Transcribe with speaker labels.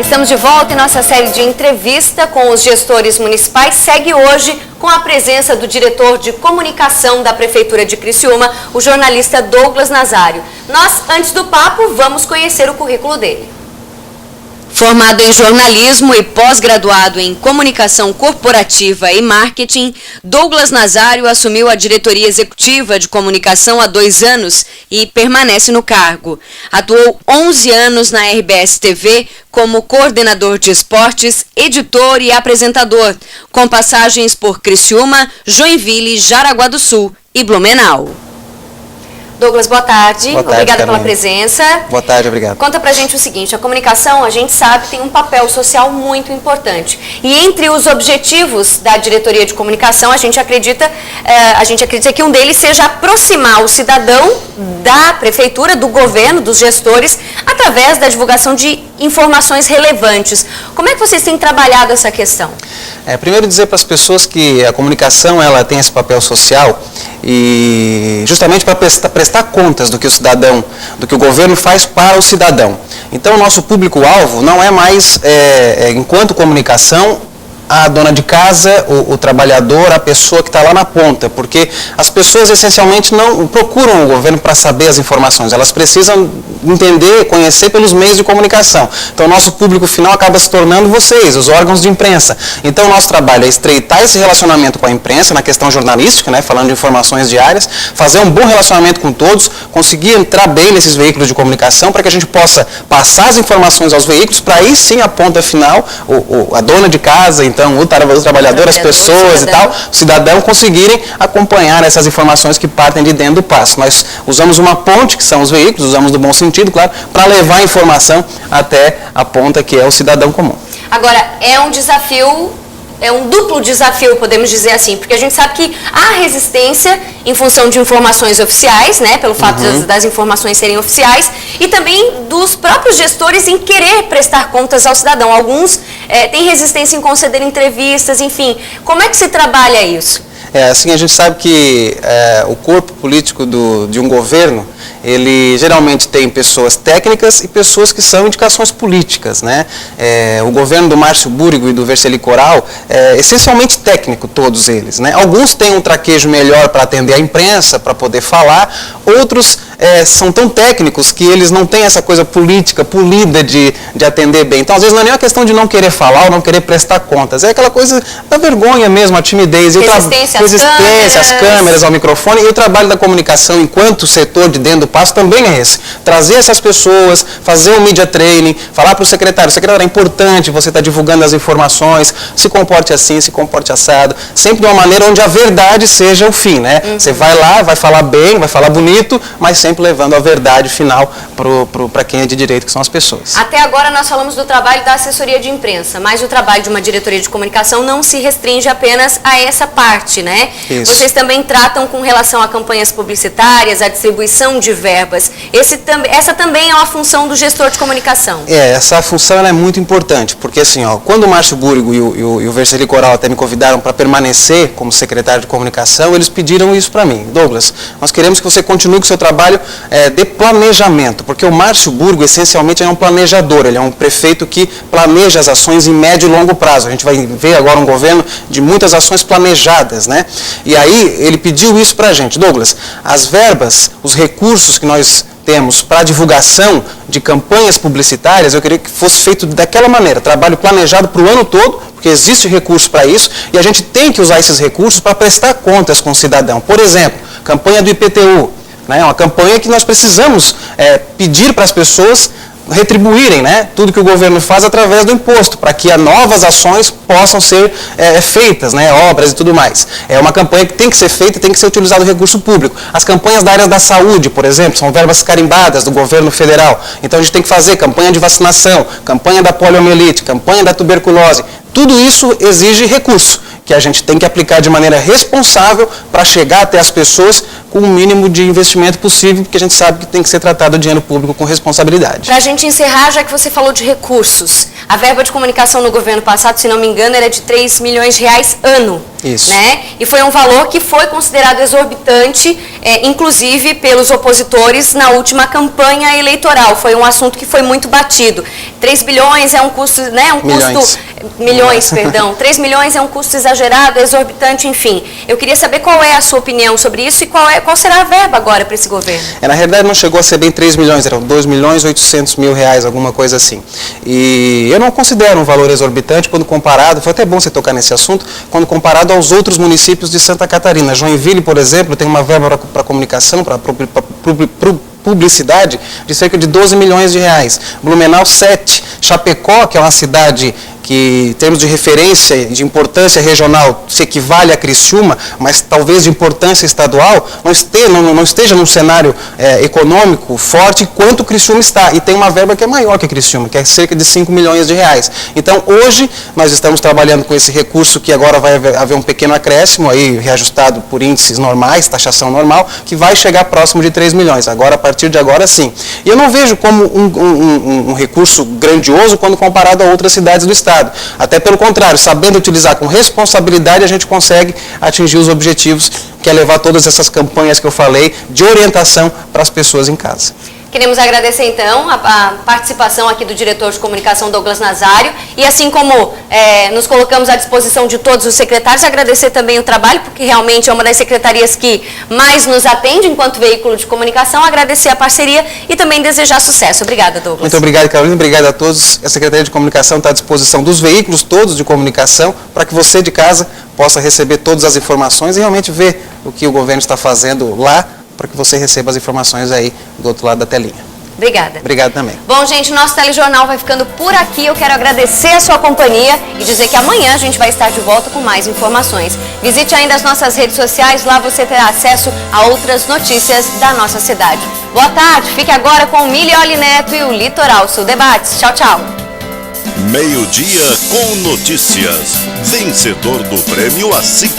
Speaker 1: Estamos de volta e nossa série de entrevista com os gestores municipais segue hoje com a presença do diretor de comunicação da Prefeitura de Criciúma, o jornalista Douglas Nazário. Nós, antes do papo, vamos conhecer o currículo dele. Formado em jornalismo e pós-graduado em comunicação corporativa e marketing, Douglas Nazário assumiu a diretoria executiva de comunicação há 2 anos e permanece no cargo. Atuou 11 anos na RBS TV como coordenador de esportes, editor e apresentador, com passagens por Criciúma, Joinville, Jaraguá do Sul e Blumenau. Douglas, boa tarde. Obrigada pela presença.
Speaker 2: Boa tarde, obrigado.
Speaker 1: Conta pra gente o seguinte, a comunicação, a gente sabe, tem um papel social muito importante. E entre os objetivos da diretoria de comunicação, a gente acredita que um deles seja aproximar o cidadão da prefeitura, do governo, dos gestores, através da divulgação de informações relevantes. Como é que vocês têm trabalhado essa questão?
Speaker 2: Primeiro dizer para as pessoas que a comunicação ela tem esse papel social e justamente para prestar contas do que o cidadão, do que o governo faz para o cidadão. Então o nosso público-alvo não é mais, enquanto comunicação, a dona de casa, o trabalhador, a pessoa que está lá na ponta, porque as pessoas essencialmente não procuram o governo para saber as informações, elas precisam entender, conhecer pelos meios de comunicação. Então o nosso público final acaba se tornando vocês, os órgãos de imprensa. Então o nosso trabalho é estreitar esse relacionamento com a imprensa, na questão jornalística, né, falando de informações diárias, fazer um bom relacionamento com todos, conseguir entrar bem nesses veículos de comunicação para que a gente possa passar as informações aos veículos, para aí sim a ponta final, a dona de casa, então o trabalhador, as pessoas e tal, o cidadão conseguirem acompanhar essas informações que partem de dentro do passo. Nós usamos uma ponte, que são os veículos, usamos do bom sentido, claro, para levar a informação até a ponta que é o cidadão comum. Agora, é um desafio, é um duplo desafio, podemos dizer assim, porque a gente sabe que há resistência em função de informações oficiais, né, pelo fato das informações serem oficiais, e também dos próprios gestores em querer prestar contas ao cidadão. Alguns têm resistência em conceder entrevistas, enfim. Como é que se trabalha isso? Assim, a gente sabe que o corpo político de um governo, ele geralmente tem pessoas técnicas e pessoas que são indicações políticas, né? O governo do Márcio Búrigo e do Verceli Coral é essencialmente técnico, todos eles, né? Alguns têm um traquejo melhor para atender a imprensa, para poder falar, outros são tão técnicos que eles não têm essa coisa política, polida de atender bem. Então, às vezes, não é nem uma questão de não querer falar ou não querer prestar contas, é aquela coisa da vergonha mesmo, a timidez. Resistência às câmeras, ao microfone, e o trabalho da comunicação enquanto setor de dentro do passo também é esse. Trazer essas pessoas, fazer um media training, falar para o secretário, é importante você estar divulgando as informações, se comporte assim, se comporte assado, sempre de uma maneira onde a verdade seja o fim, né? Você vai lá, vai falar bem, vai falar bonito, mas sempre levando a verdade final para quem é de direito, que são as pessoas. Até agora nós falamos do trabalho da assessoria de imprensa, mas o trabalho de uma diretoria de comunicação não se restringe apenas a essa parte, né? Isso. Vocês também tratam com relação a campanhas publicitárias, a distribuição de verbas. Essa também é uma função do gestor de comunicação. Essa função ela é muito importante, porque assim, quando o Márcio Búrigo e o Verceli Coral até me convidaram para permanecer como secretário de comunicação, eles pediram isso para mim. Douglas, nós queremos que você continue com o seu trabalho de planejamento, porque o Márcio Búrigo essencialmente é um planejador, ele é um prefeito que planeja as ações em médio e longo prazo. A gente vai ver agora um governo de muitas ações planejadas, né? E aí ele pediu isso para a gente. Douglas, as verbas, os recursos que nós temos para divulgação de campanhas publicitárias, eu queria que fosse feito daquela maneira, trabalho planejado para o ano todo, porque existe recurso para isso, e a gente tem que usar esses recursos para prestar contas com o cidadão. Por exemplo, campanha do IPTU, né, uma campanha que nós precisamos pedir para as pessoas retribuírem, né, tudo que o governo faz através do imposto, para que novas ações possam ser feitas, né, obras e tudo mais. É uma campanha que tem que ser feita e tem que ser utilizado o recurso público. As campanhas da área da saúde, por exemplo, são verbas carimbadas do governo federal. Então a gente tem que fazer campanha de vacinação, campanha da poliomielite, campanha da tuberculose. Tudo isso exige recurso, que a gente tem que aplicar de maneira responsável para chegar até as pessoas com o mínimo de investimento possível, porque a gente sabe que tem que ser tratado o dinheiro público com responsabilidade. Para a gente encerrar, já que você falou de recursos, a verba de comunicação no governo passado, se não me engano, era de 3 milhões de reais ano. Isso.
Speaker 1: Né? E foi um valor que foi considerado exorbitante, inclusive pelos opositores na última campanha eleitoral. Foi um assunto que foi muito batido. 3 bilhões é um custo, né? Milhões, perdão. 3 milhões é um custo exagerado, exorbitante, enfim. Eu queria saber qual é a sua opinião sobre isso e qual será a verba agora para esse governo.
Speaker 2: Na realidade não chegou a ser bem 3 milhões, eram 2 milhões e 800 mil reais, alguma coisa assim. E eu não considero um valor exorbitante quando comparado, foi até bom você tocar nesse assunto, quando comparado aos outros municípios de Santa Catarina. Joinville, por exemplo, tem uma verba para comunicação, para publicidade, de cerca de 12 milhões de reais. Blumenau, 7. Chapecó, que é uma cidade que, em termos de referência e de importância regional, se equivale a Criciúma, mas talvez de importância estadual, não esteja num cenário econômico forte quanto Criciúma está. E tem uma verba que é maior que Criciúma, que é cerca de 5 milhões de reais. Então, hoje, nós estamos trabalhando com esse recurso que agora vai haver um pequeno acréscimo, aí reajustado por índices normais, taxação normal, que vai chegar próximo de 3 milhões. Agora, a partir de agora, sim. E eu não vejo como um recurso grandioso quando comparado a outras cidades do estado. Até pelo contrário, sabendo utilizar com responsabilidade, a gente consegue atingir os objetivos, que é levar todas essas campanhas que eu falei de orientação para as pessoas em casa.
Speaker 1: Queremos agradecer, então, a participação aqui do diretor de comunicação, Douglas Nazário, e assim como nos colocamos à disposição de todos os secretários, agradecer também o trabalho, porque realmente é uma das secretarias que mais nos atende enquanto veículo de comunicação, agradecer a parceria e também desejar sucesso. Obrigada, Douglas.
Speaker 2: Muito obrigado, Carolina, obrigado a todos. A Secretaria de Comunicação está à disposição dos veículos todos de comunicação, para que você de casa possa receber todas as informações e realmente ver o que o governo está fazendo lá, para que você receba as informações aí do outro lado da telinha.
Speaker 1: Obrigada.
Speaker 2: Obrigado também.
Speaker 1: Bom, gente, nosso telejornal vai ficando por aqui. Eu quero agradecer a sua companhia e dizer que amanhã a gente vai estar de volta com mais informações. Visite ainda as nossas redes sociais, lá você terá acesso a outras notícias da nossa cidade. Boa tarde, fique agora com o Milioli Neto e o Litoral Sul Debates. Tchau, tchau.
Speaker 3: Meio-dia com notícias. Vencedor do prêmio assim.